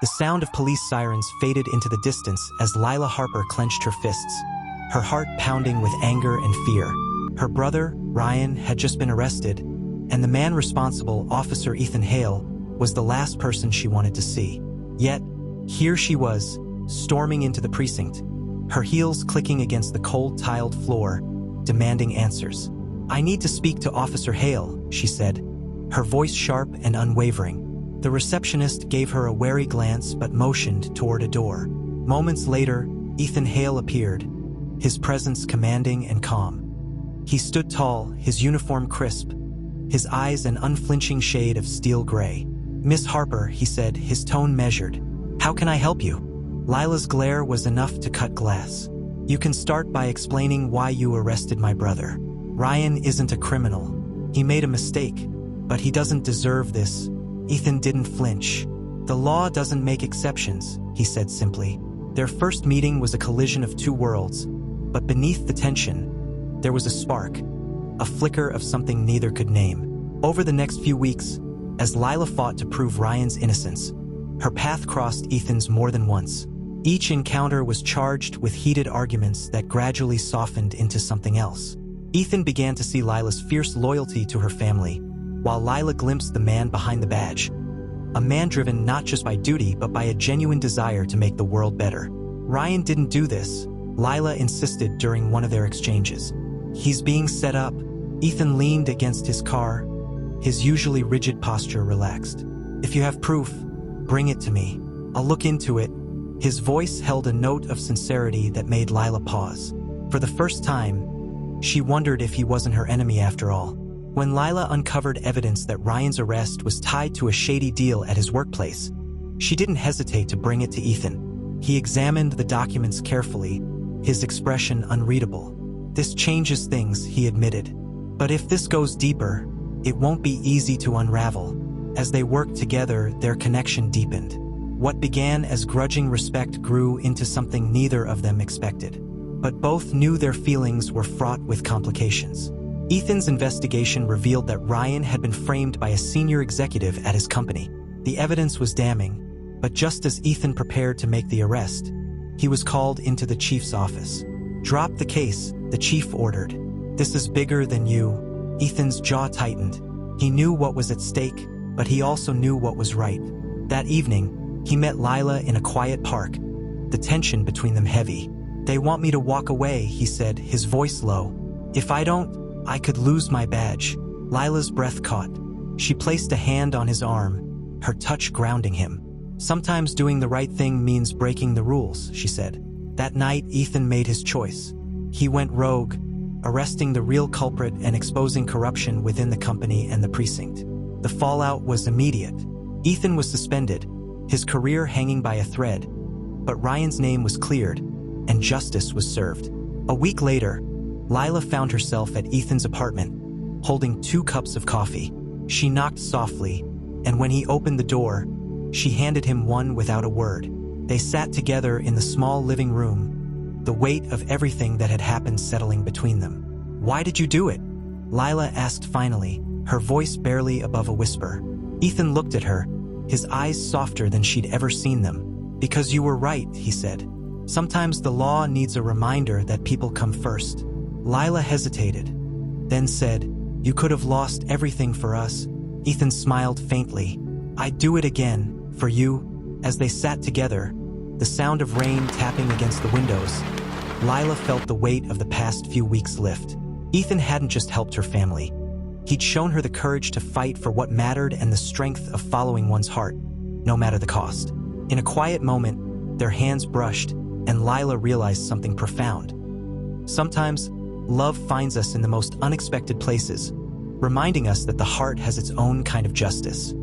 The sound of police sirens faded into the distance as Lila Harper clenched her fists, her heart pounding with anger and fear. Her brother, Ryan, had just been arrested, and the man responsible, Officer Ethan Hale, was the last person she wanted to see. Yet, here she was, storming into the precinct, her heels clicking against the cold tiled floor, demanding answers. "I need to speak to Officer Hale," she said, her voice sharp and unwavering. The receptionist gave her a wary glance but motioned toward a door. Moments later, Ethan Hale appeared, his presence commanding and calm. He stood tall, his uniform crisp, his eyes an unflinching shade of steel gray. "Miss Harper," he said, his tone measured. "How can I help you?" Lila's glare was enough to cut glass. "You can start by explaining why you arrested my brother. Ryan isn't a criminal. He made a mistake, but he doesn't deserve this." Ethan didn't flinch. "The law doesn't make exceptions," he said simply. Their first meeting was a collision of two worlds, but beneath the tension, there was a spark, a flicker of something neither could name. Over the next few weeks, as Lila fought to prove Ryan's innocence, her path crossed Ethan's more than once. Each encounter was charged with heated arguments that gradually softened into something else. Ethan began to see Lila's fierce loyalty to her family, while Lila glimpsed the man behind the badge, a man driven not just by duty but by a genuine desire to make the world better. "Ryan didn't do this," Lila insisted during one of their exchanges. "He's being set up." Ethan leaned against his car, his usually rigid posture relaxed. "If you have proof, bring it to me. I'll look into it." His voice held a note of sincerity that made Lila pause. For the first time, she wondered if he wasn't her enemy after all. When Lila uncovered evidence that Ryan's arrest was tied to a shady deal at his workplace, she didn't hesitate to bring it to Ethan. He examined the documents carefully, his expression unreadable. "This changes things," he admitted. "But if this goes deeper, it won't be easy to unravel." As they worked together, their connection deepened. What began as grudging respect grew into something neither of them expected. But both knew their feelings were fraught with complications. Ethan's investigation revealed that Ryan had been framed by a senior executive at his company. The evidence was damning, but just as Ethan prepared to make the arrest, he was called into the chief's office. "Drop the case," the chief ordered. "This is bigger than you." Ethan's jaw tightened. He knew what was at stake, but he also knew what was right. That evening, he met Lila in a quiet park, the tension between them heavy. "They want me to walk away," he said, his voice low. "If I don't, I could lose my badge." Lila's breath caught. She placed a hand on his arm, her touch grounding him. "Sometimes doing the right thing means breaking the rules," she said. That night, Ethan made his choice. He went rogue, arresting the real culprit and exposing corruption within the company and the precinct. The fallout was immediate. Ethan was suspended, his career hanging by a thread, but Ryan's name was cleared, and justice was served. A week later, Lila found herself at Ethan's apartment, holding 2 cups of coffee. She knocked softly, and when he opened the door, she handed him one without a word. They sat together in the small living room, the weight of everything that had happened settling between them. "Why did you do it?" Lila asked finally, her voice barely above a whisper. Ethan looked at her, his eyes softer than she'd ever seen them. "Because you were right," he said. "Sometimes the law needs a reminder that people come first." Lila hesitated, then said, "You could have lost everything for us." Ethan smiled faintly. "I'd do it again, for you." As they sat together, the sound of rain tapping against the windows, Lila felt the weight of the past few weeks lift. Ethan hadn't just helped her family. He'd shown her the courage to fight for what mattered and the strength of following one's heart, no matter the cost. In a quiet moment, their hands brushed, and Lila realized something profound. Sometimes, love finds us in the most unexpected places, reminding us that the heart has its own kind of justice.